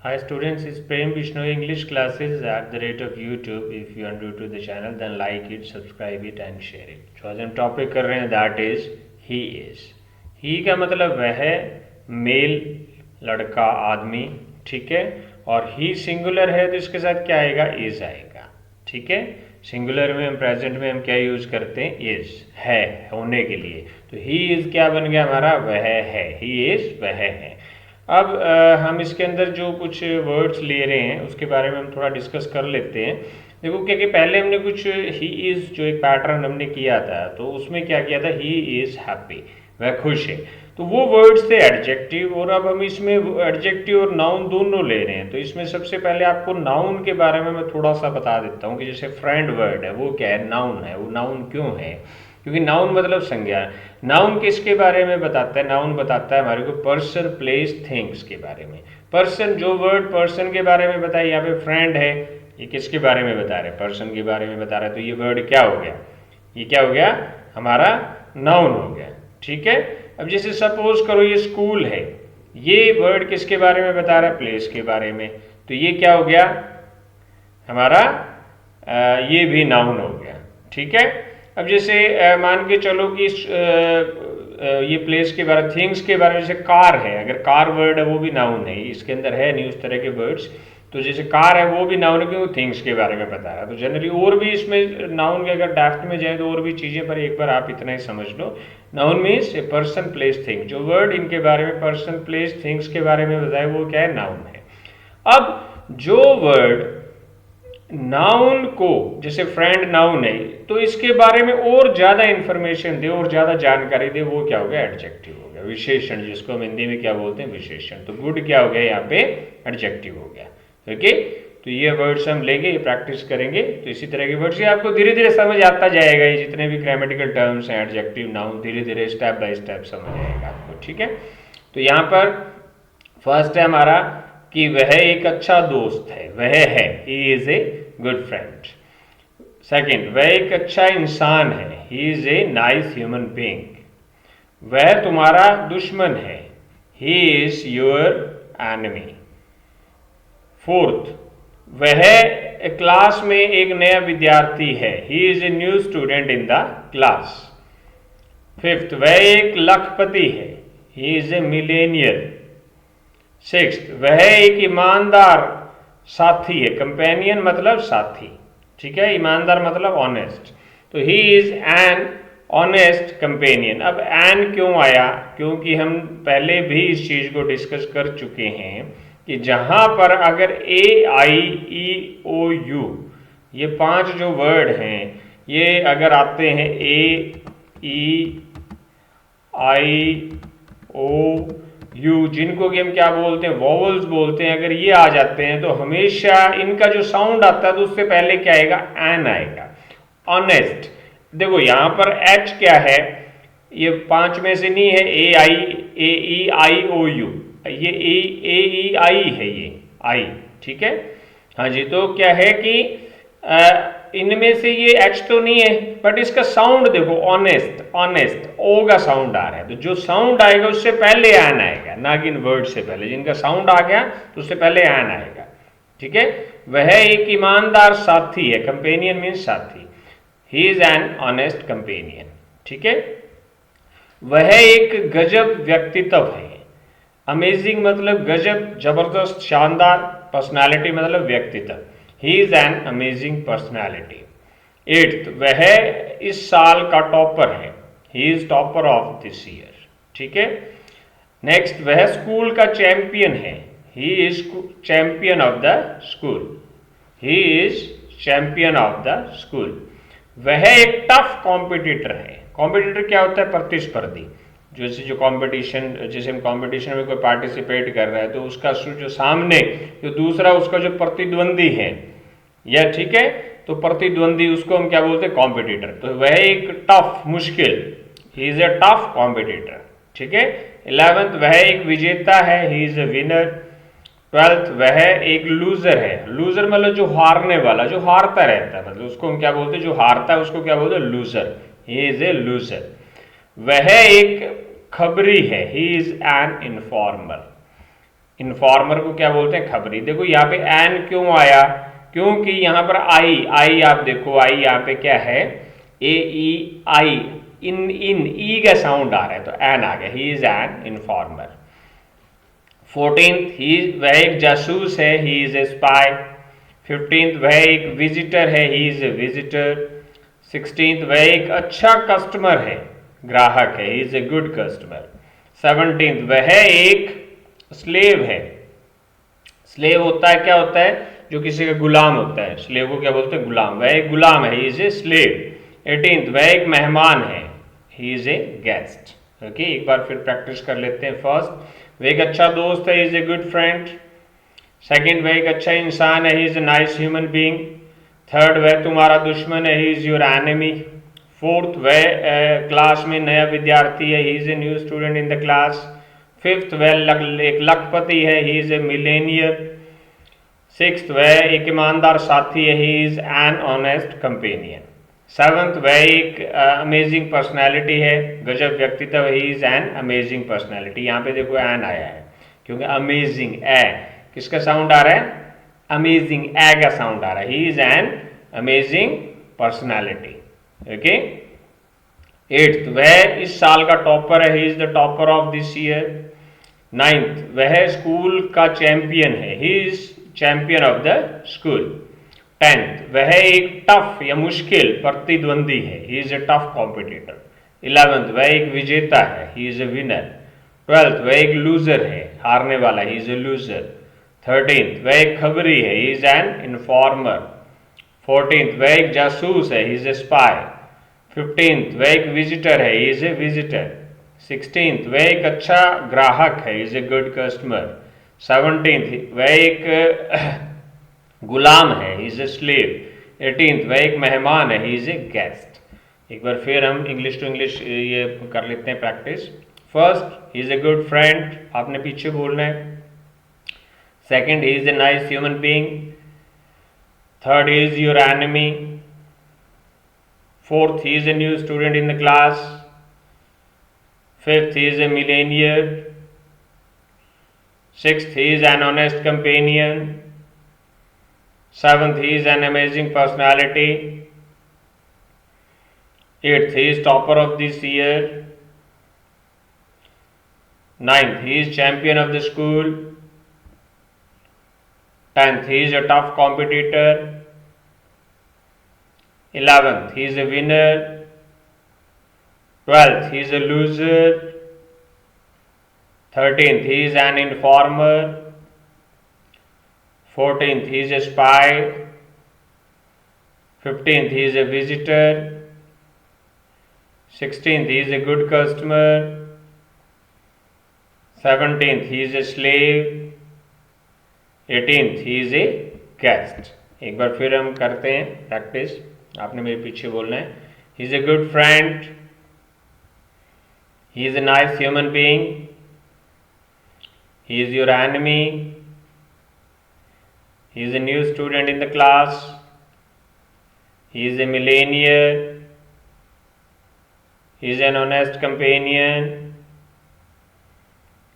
Hi students, it's Prem Vishnu English classes at the rate of YouTube. If you are new to the channel, then like it, subscribe it and share it. जो आज हम topic कर रहे हैं that is he is. He का मतलब वह है मेल लड़का आदमी, ठीक है, और ही सिंगुलर है तो इसके साथ क्या आएगा, is आएगा, ठीक है. सिंगुलर में हम प्रेजेंट में हम क्या यूज करते हैं, is है होने के लिए. तो he is क्या बन गया हमारा, वह है, he is वह है. अब हम इसके अंदर जो कुछ वर्ड्स ले रहे हैं उसके बारे में हम थोड़ा डिस्कस कर लेते हैं. देखो क्या कि पहले हमने कुछ ही इज़ जो एक पैटर्न हमने किया था, तो उसमें क्या किया था, ही इज़ हैप्पी, वह खुश है. तो वो वर्ड्स थे एडजेक्टिव, और अब हम इसमें एडजेक्टिव और नाउन दोनों ले रहे हैं. तो इसमें सबसे पहले आपको नाउन के बारे में मैं थोड़ा सा बता देता हूँ कि जैसे फ्रेंड वर्ड है वो क्या है, नाउन है. वो नाउन क्यों है, क्योंकि नाउन मतलब संज्ञा. नाउन किसके बारे में बताता है, नाउन बताता है हमारे को पर्सन प्लेस थिंग्स के बारे में. पर्सन, जो वर्ड पर्सन के बारे में बताया, यहाँ पे फ्रेंड है, ये किसके बारे में बता रहे हैं, पर्सन के बारे में बता रहा है. तो ये वर्ड क्या हो गया, ये क्या हो गया, हमारा नाउन हो गया, ठीक है. अब जैसे सपोज करो ये स्कूल है, ये वर्ड किसके बारे में बता रहा है, प्लेस के बारे में. तो ये क्या हो गया हमारा, ये भी नाउन हो गया, ठीक है. अब जैसे मान के चलो कि ये प्लेस के बारे, थिंग्स के बारे में, जैसे कार है, अगर कार वर्ड है वो भी नाउन है, इसके अंदर है नहीं उस तरह के वर्ड्स. तो जैसे कार है वो भी नाउन है क्योंकि थिंग्स के बारे में बता रहा है. तो जनरली और भी इसमें नाउन के अगर डेप्थ में जाए तो और भी चीज़ें, पर एक बार आप इतना ही समझ लो. Noun means a person place thing, जो वर्ड इनके बारे में पर्सन प्लेस थिंग्स के बारे में बताए वो क्या है, नाउन है. अब जो वर्ड नाउन को, जैसे फ्रेंड नाउन है, तो इसके बारे में और ज़्यादा इंफॉर्मेशन दे और ज़्यादा जानकारी दे, वो क्या हो गया, एडजेक्टिव हो गया, विशेषण, जिसको हम हिंदी में क्या बोलते हैं, विशेषण. तो गुड क्या हो गया यहाँ पे, एडजेक्टिव हो गया. ओके, तो ये वर्ड्स हम लेंगे, ये प्रैक्टिस करेंगे. तो इसी तरह के वर्ड्स ये आपको धीरे धीरे समझ आता जाएगा. ये जितने भी ग्रामेटिकल टर्म्स हैं, एडजेक्टिव नाउन, धीरे धीरे स्टेप बाय स्टेप समझ आएगा आपको, ठीक है. तो यहाँ पर फर्स्ट है हमारा कि वह एक अच्छा दोस्त है, वह है, he is a good friend. Second, वह एक अच्छा इंसान है, he is a nice human being. वह तुम्हारा दुश्मन है, he is your enemy. Fourth, वह क्लास में एक नया विद्यार्थी है, he is a new student in the class. Fifth, वह एक लखपति है, he is a Millionaire. Sixth, वह एक ईमानदार साथी है, कंपेनियन मतलब साथी, ठीक है, ईमानदार मतलब ऑनेस्ट. तो he is an honest companion. अब एन क्यों आया, क्योंकि हम पहले भी इस चीज को डिस्कस कर चुके हैं कि जहां पर अगर ए आई ई ओ यू, ये पांच जो वर्ड हैं, ये अगर आते हैं ए ई आई ओ यू, जिनको कि हम क्या बोलते हैं, वॉवल्स बोलते हैं, अगर ये आ जाते हैं तो हमेशा इनका जो साउंड आता है तो उससे पहले क्या आएगा, एन आएगा. ऑनेस्ट, देखो यहाँ पर एच क्या है, ये पांच में से नहीं है, ए ई आई ओ यू, ये ए ई आई है, ये आई, ठीक है. हाँ जी, तो क्या है कि इनमें से ये एच तो नहीं है, बट इसका साउंड देखो, ऑनेस्ट, ऑनेस्ट, ओ का साउंड आ रहा है. तो जो साउंड आएगा उससे पहले एन आएगा, ना कि इन वर्ड से पहले. जिनका साउंड आ गया तो उससे पहले एन आएगा, ठीक है. वह एक ईमानदार साथी है, कंपेनियन मीन्स साथी, he is an honest companion, ठीक है. वह एक गजब व्यक्तित्व है, अमेजिंग मतलब गजब, जबरदस्त, शानदार. पर्सनालिटी मतलब व्यक्तित्व, he is an amazing personality. Eighth, वह इस साल का टॉपर है, he is topper of this year, ठीक है. नेक्स्ट, वह स्कूल का चैंपियन है, he is champion of the school, he is champion of the school. वह एक टफ कॉम्पिटिटर है. कॉम्पिटिटर क्या होता है, प्रतिस्पर्धी. जैसे जो कंपटीशन, जैसे हम कंपटीशन में कोई पार्टिसिपेट कर रहा है तो उसका जो सामने जो दूसरा उसका जो प्रतिद्वंदी है, या ठीक है, तो प्रतिद्वंदी उसको हम क्या बोलते हैं, कॉम्पिटिटर. तो वह एक टफ, मुश्किल, he is a tough competitor, ठीक है. 11th, वह एक विजेता है, he is a winner. 12th, वह एक लूजर है. लूजर मतलब जो हारने वाला, जो हारता रहता है, मतलब उसको हम क्या बोलते हैं, जो हारता है उसको क्या बोलते हैं, loser, he is a loser. वह एक खबरी है, he is an informer. Informer को क्या बोलते हैं, खबरी। देखो यहाँ पे एन क्यों आया, क्योंकि यहाँ पर आई, आई आप देखो, आई यहाँ पे क्या है, ए ई आई, इन इन ई का साउंड आ रहा है तो एन आ गया, he is an informer. 14th ही, वह एक जासूस है, he is a spy. 15th वह एक विजिटर है, he is a visitor. 16th वह एक अच्छा कस्टमर है, ग्राहक है, he is a good customer. 17th वह एक स्लेव है। स्लेव होता है, क्या होता है, जो किसी का गुलाम होता है, स्लेव को क्या बोलते हैं, गुलाम। वह एक गुलाम है, he is a slave. 18th वह एक मेहमान है, he is a guest. Okay, एक बार फिर प्रैक्टिस कर लेते हैं। फर्स्ट, वह एक अच्छा दोस्त है, he is a good friend. Second, वह एक अच्छा इंसान है, he is a nice human being. Third, वह तुम्हारा दुश्मन है, he is your enemy. Fourth, वह क्लास में नया विद्यार्थी है, he is a new student in the class. Fifth, वह एक लखपति है, he is a Millionaire. Sixth, वह एक ईमानदार साथी है, he is an honest companion. Seventh, वह एक अमेजिंग पर्सनैलिटी है, गजब व्यक्तित्व, he is an amazing personality. यहाँ पे देखो एन आया है क्योंकि अमेजिंग, ए किसका साउंड आ रहा है, अमेजिंग, ए का साउंड आ रहा है, he is an amazing personality. Okay. Eighth, वह इस साल का टॉपर है, he is the topper of this year. Ninth, वह स्कूल का चैंपियन है, he is champion of the school. 10th, वह एक टफ या मुश्किल प्रतिद्वंदी है, he is a tough competitor. 11th, वह एक विजेता है, he is a winner. 12th, वह एक लूजर है, हारने वाला, he is a loser. 13th, वह एक खबरी है, he is an informer. 14th, वह एक जासूस है, he is a spy. 15th, वह एक विजिटर है, he is a visitor. 16th, वह एक अच्छा ग्राहक है, he is a good customer. 17th, वह एक गुलाम है, he is a slave. 18th, वह एक मेहमान है, ही इज ए गेस्ट। एक बार फिर हम इंग्लिश टू इंग्लिश ये कर लेते हैं practice. First, he is a good friend, आपने पीछे बोलना है। Second, he is a nice human being. Third, he is your enemy. Fourth, he is a new student in the class. Fifth, he is a millennial. Sixth, he is an honest companion. Seventh, he is an amazing personality. Eighth, he is topper of this year. Ninth, he is champion of the school. 10th, he is a tough competitor. 11th, he is a winner. 12th, he is a loser. 13th, he is an informer. 14th, he is a spy. 15th, he is a visitor. 16th, he is a good customer. 17th, he is a slave. 18th, he is a guest. एक बार फिर हम करते हैं practice, आपने मेरे पीछे बोलना है। He is a good friend. He is a nice human being. He is your enemy. He is a new student in the class. He is a millennial. He is an honest companion.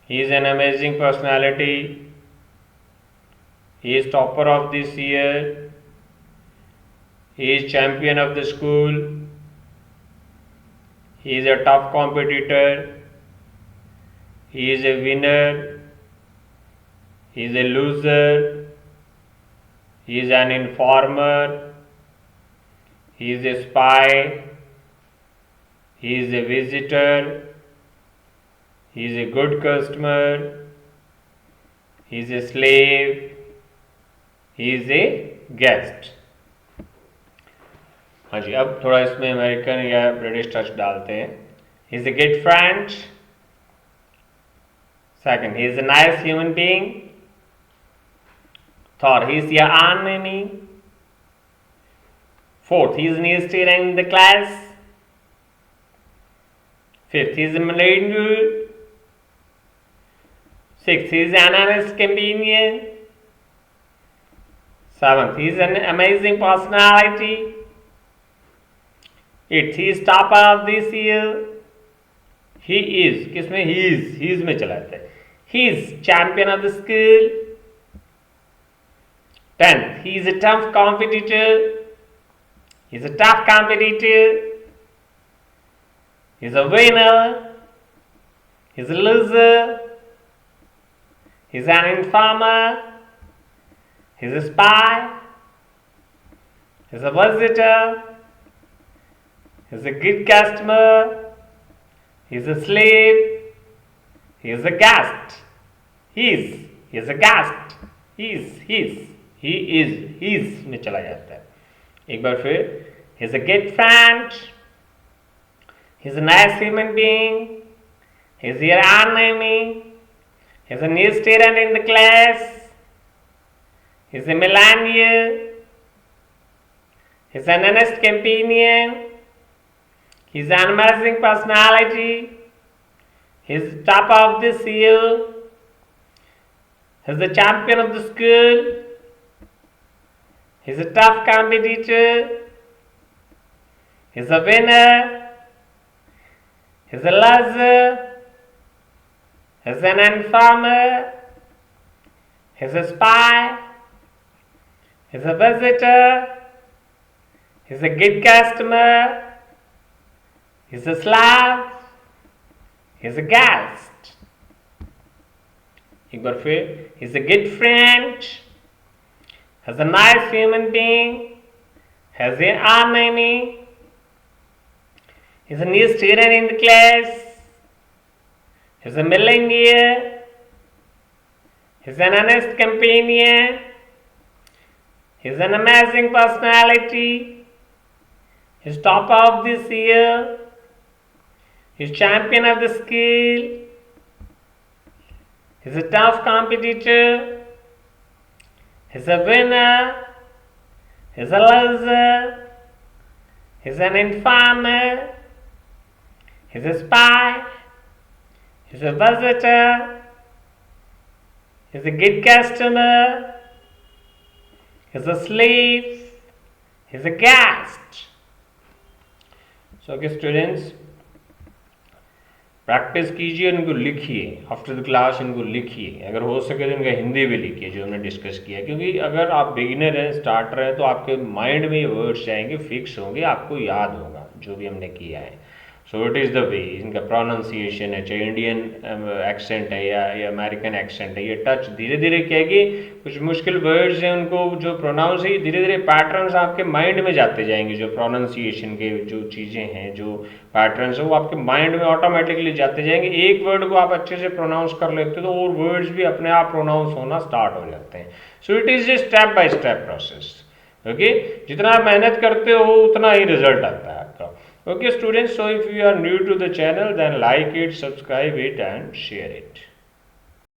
He is an amazing personality. He is topper of this year. He is champion of the school. He is a tough competitor. He is a winner. He is a loser. He is an informer. He is a spy. He is a visitor. He is a good customer. He is a slave. He is a guest. हाँ जी, अब थोड़ा इसमें American या British touch डालते हैं। He is a good friend. Second, he is a nice human being. Third, he is your enemy. Fourth, he is new student in the class. Fifth, he is a millennial. Sixth, he is an honest companion. Seventh, he is an amazing personality. Eighth, he is topper of this year. He is, किसमें, he is में चला जाता है। He's champion of the school. 10th, he is a tough competitor. He's a tough competitor. He's a winner. He's a loser. He's an informer. He's a spy. He's a visitor. He's a good customer. He's a slave. He's a guest. He's a guest. He's में चला जाता है. एक बार फिर, he's a good friend. He's a nice human being. He's your enemy. He's a new student in the class. He's a millennial. He's an honest companion. He's an amazing personality. He's top of this year. He's the champion of the school. He's a tough competitor. He's a winner. He's a loser. He's an informer. He's a spy. He's a visitor. He's a good customer. He's a slave. He's a guest. एक बार फिर, he's a good friend. He's a nice human being. He's an enemy. He's a new student in the class. He's a millennial. He's an honest companion. He's an amazing personality. He's top of this year. He's champion of the school. He's a tough competitor. He's a winner. He's a loser. He's an informer. He's a spy. He's a visitor. He's a good customer. He's a slave. He's a guest. So, okay, students, practice कीजिए, इनको लिखिए, after the class इनको लिखिए, अगर हो सके तो इनका हिंदी भी लिखिए जो हमने डिस्कस किया, क्योंकि अगर आप बिगिनर हैं, स्टार्टर हैं, तो आपके माइंड में ये वर्ड्स जाएंगे, फिक्स होंगे, आपको याद होगा जो भी हमने किया है. So it is the way. इनका प्रोनाउंसिएशन है, चाहे इंडियन एक्सेंट है या अमेरिकन एक्सेंट है, ये टच धीरे धीरे क्या कि कुछ मुश्किल वर्ड्स हैं, उनको जो प्रोनाउंस है धीरे धीरे पैटर्न्स आपके माइंड में जाते जाएंगे. जो प्रोनाउंसिएशन के जो चीज़ें हैं, जो पैटर्न्स हैं, वो आपके माइंड में ऑटोमेटिकली जाते जाएंगे. एक वर्ड को आप अच्छे से प्रोनाउंस कर लेते हो तो और वर्ड्स भी अपने आप प्रोनाउंस होना स्टार्ट हो जाते हैं. So it is a step by step process. Okay, जितना आप मेहनत करते हो उतना ही रिजल्ट आता है आपका. Okay students, so if you are new to the channel, then like it, subscribe it and share it.